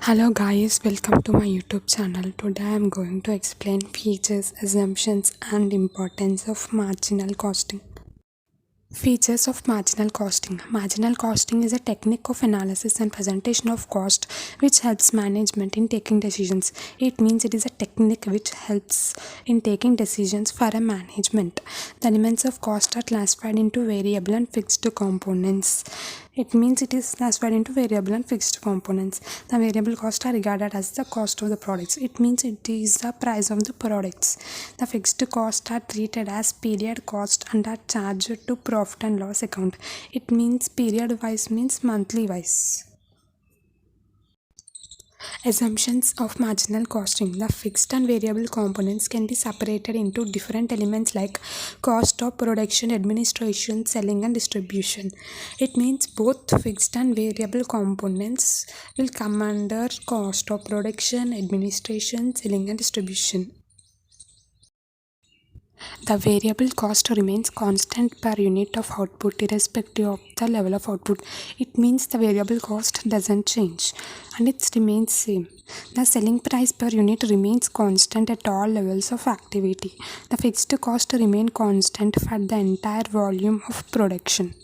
Hello guys, welcome to my YouTube channel. Today I am going to explain features, assumptions and importance of marginal costing. Features of marginal costing. Marginal costing is a technique of analysis and presentation of cost which helps management in taking decisions. It means it is a technique which helps in taking decisions for a management. The elements of cost are classified into variable and fixed components. It means it is classified into variable and fixed components. The variable costs are regarded as the cost of the products. It means it is the price of the products. The fixed costs are treated as period cost and are charged to profit and loss account. It means period wise means monthly wise. Assumptions of marginal costing. The fixed and variable components can be separated into different elements like cost of production, administration, selling and distribution. It means both fixed and variable components will come under cost of production, administration, selling and distribution. The variable cost remains constant per unit of output irrespective of the level of output. It means the variable cost doesn't change and it remains same. The selling price per unit remains constant at all levels of activity. The fixed cost remains constant for the entire volume of production.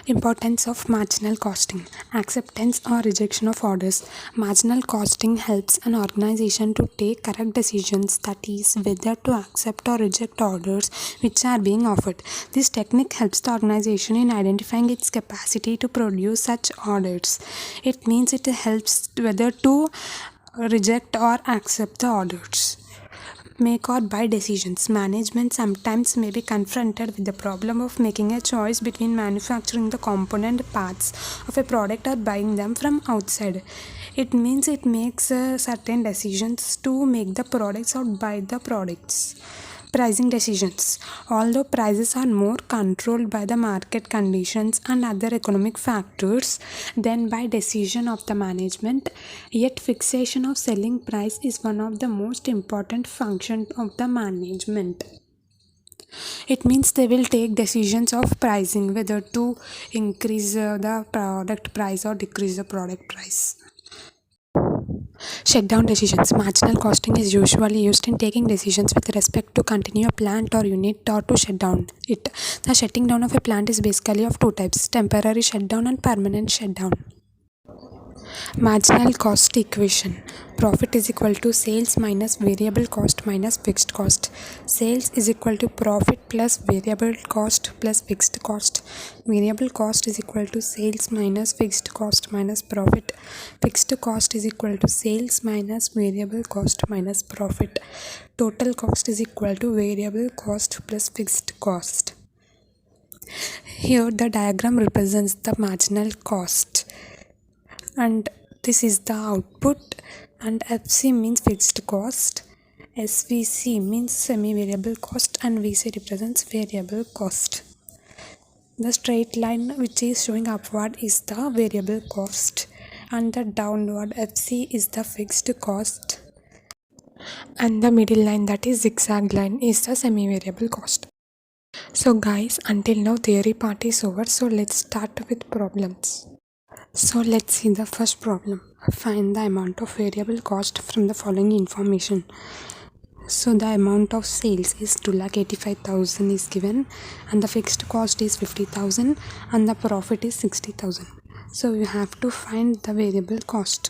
Importance of marginal costing. Acceptance or rejection of orders. Marginal costing helps an organization to take correct decisions, that is, whether to accept or reject orders which are being offered. This technique helps the organization in identifying its capacity to produce such orders. It means it helps whether to reject or accept the orders. Make or buy decisions. Management sometimes may be confronted with the problem of making a choice between manufacturing the component parts of a product or buying them from outside. It means it makes certain decisions to make the products or buy the products. Pricing decisions. Although prices are more controlled by the market conditions and other economic factors than by decision of the management, yet fixation of selling price is one of the most important functions of the management. It means they will take decisions of pricing, whether to increase the product price or decrease the product price. Shutdown decisions. Marginal costing is usually used in taking decisions with respect to continue a plant or unit or to shut down it. The shutting down of a plant is basically of two types: temporary shutdown and permanent shutdown. Marginal cost equation. Profit is equal to sales minus variable cost minus fixed cost. Sales is equal to profit plus variable cost plus fixed cost. Variable cost is equal to sales minus fixed cost minus profit. Fixed cost is equal to sales minus variable cost minus profit. Total cost is equal to variable cost plus fixed cost. Here the diagram represents the marginal cost, and this is the output, and FC means fixed cost, SVC means semi-variable cost, and VC represents variable cost. The straight line which is showing upward is the variable cost and the downward FC is the fixed cost, and the middle line, that is zigzag line, is the semi-variable cost. So guys, until now theory part is over, so let's start with problems. So let's see the first problem. Find the amount of variable cost from the following information. So the amount of sales is 2,85,000 is given, and the fixed cost is 50,000 and the profit is 60,000. So you have to find the variable cost.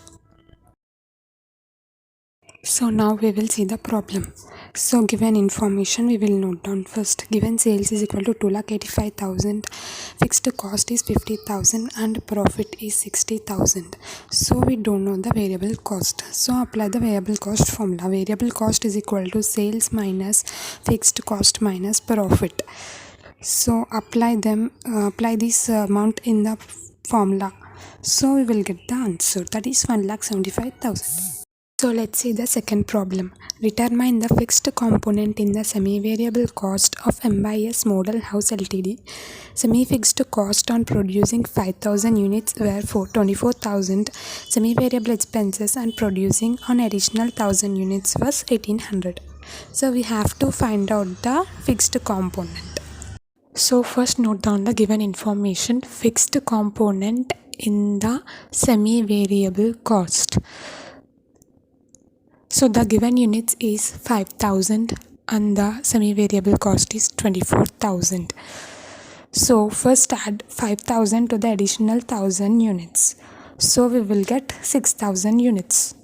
So now we will see the problem. So given information we will note down first. Given sales is equal to 2,85,000, fixed cost is 50,000 and profit is 60,000. So we don't know the variable cost. So apply the variable cost formula. Variable cost is equal to sales minus fixed cost minus profit. So apply this amount in the formula. So we will get the answer, that is 1,75,000. So let's see the second problem. Determine the fixed component in the semi-variable cost of MIS Model House Ltd. Semi-fixed cost on producing 5,000 units were for 24,000. Semi-variable expenses on producing an additional 1,000 units was 1,800. So we have to find out the fixed component. So first note down the given information. Fixed component in the semi-variable cost. So the given units is 5,000 and the semi-variable cost is 24,000. So first add 5,000 to the additional 1,000 units. So we will get 6,000 units.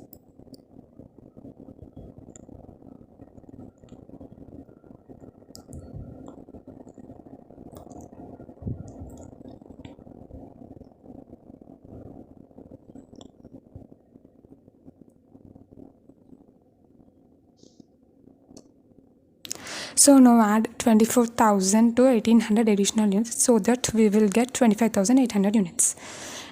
So now add 24,000 to 1,800 additional units so that we will get 25,800 units.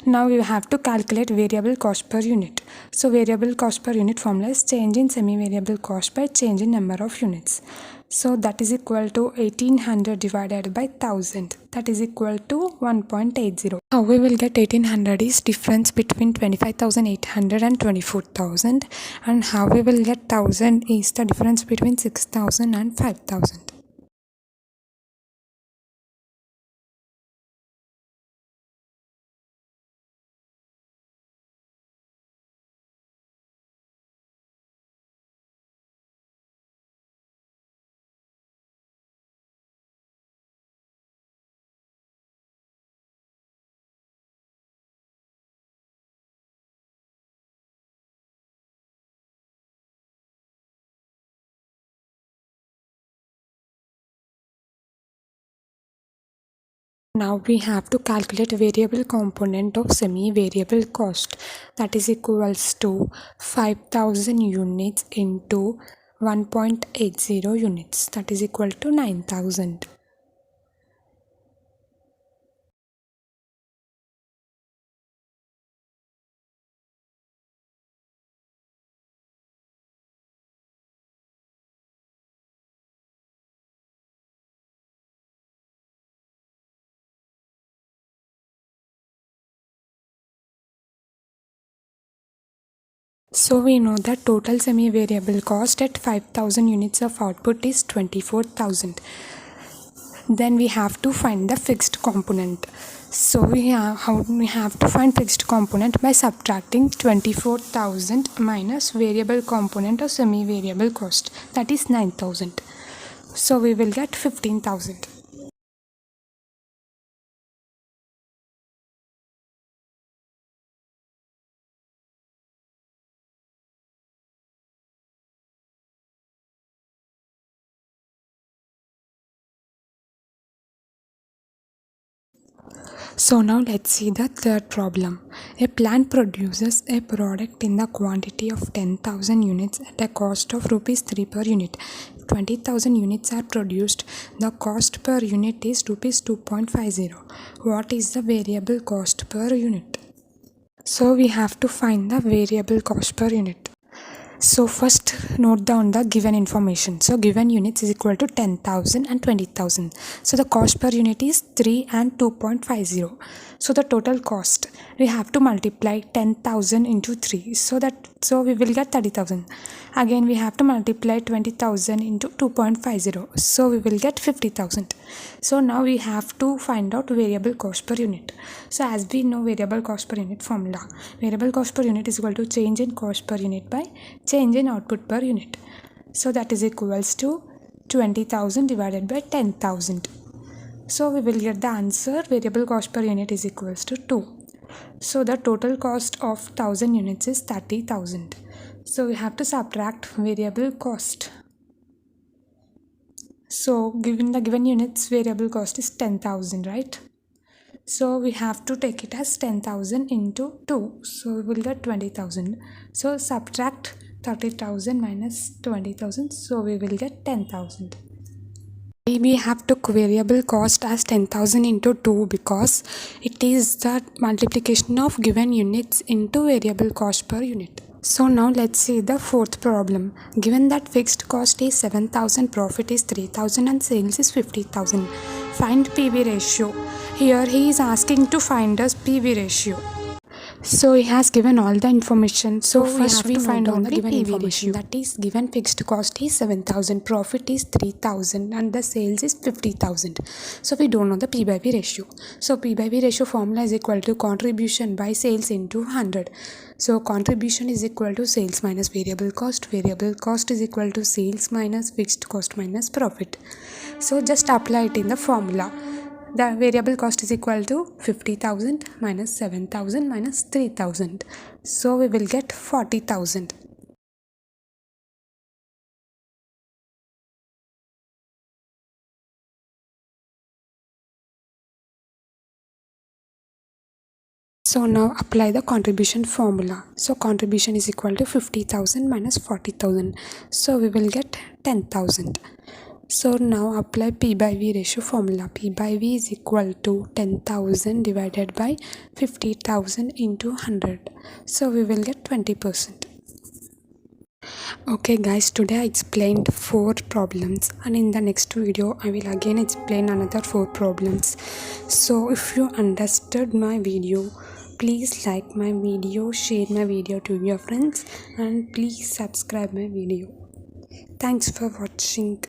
Now we have to calculate variable cost per unit. So variable cost per unit formula is change in semi-variable cost by change in number of units. So that is equal to 1,800 divided by 1,000. That is equal to 1.80. How we will get 1,800 is difference between 25,800 and 24,000. And how we will get 1,000 is the difference between 6,000 and 5,000. Now we have to calculate variable component of semi-variable cost, that is equals to 5,000 units into 1.80 units, that is equal to 9,000. So we know that total semi-variable cost at 5,000 units of output is 24,000. Then we have to find the fixed component. So we have to find fixed component by subtracting 24,000 minus variable component of semi-variable cost, that is 9,000. So we will get 15,000. So now let's see the third problem. A plant produces a product in the quantity of 10,000 units at a cost of rupees 3 per unit. If 20,000 units are produced, the cost per unit is rupees 2.50. What is the variable cost per unit? So we have to find the variable cost per unit. So first note down the given information. So given units is equal to 10,000 and 20,000. So the cost per unit is 3 and 2.50. So the total cost, we have to multiply 10,000 into 3. So we will get 30,000. Again we have to multiply 20,000 into 2.50. So we will get 50,000. So now we have to find out variable cost per unit. So as we know variable cost per unit formula, variable cost per unit is equal to change in cost per unit by change in output per unit. So that is equals to 20,000 divided by 10,000. So we will get the answer variable cost per unit is equals to 2. So the total cost of 1,000 units is 30,000. So we have to subtract variable cost. So given the given units, variable cost is 10,000, right? So we have to take it as 10,000 into 2. So we will get 20,000. So subtract 30,000 minus 20,000. So we will get 10,000. We have took variable cost as 10,000 into 2 because it is the multiplication of given units into variable cost per unit. So now let's see the fourth problem. Given that fixed cost is 7,000, profit is 3,000 and sales is 50,000. Find PV ratio. Here he is asking to find us PV ratio. So he has given all the information. So first we find out the given PV information. ratio. That is, given fixed cost is 7,000, profit is 3,000, and the sales is 50,000. So we don't know the P by V ratio. So P by V ratio formula is equal to contribution by sales into 100. So contribution is equal to sales minus variable cost. Variable cost is equal to sales minus fixed cost minus profit. So just apply it in the formula. The variable cost is equal to 50,000 minus 7,000 minus 3,000. So we will get 40,000. So now apply the contribution formula. So contribution is equal to 50,000 minus 40,000. So we will get 10,000. So now apply P by V ratio formula. P by V is equal to 10,000 divided by 50,000 into 100. So we will get 20%. Okay guys, today I explained 4 problems, and in the next video I will again explain another 4 problems. So if you understood my video, please like my video, share my video to your friends, and please subscribe my video. Thanks for watching.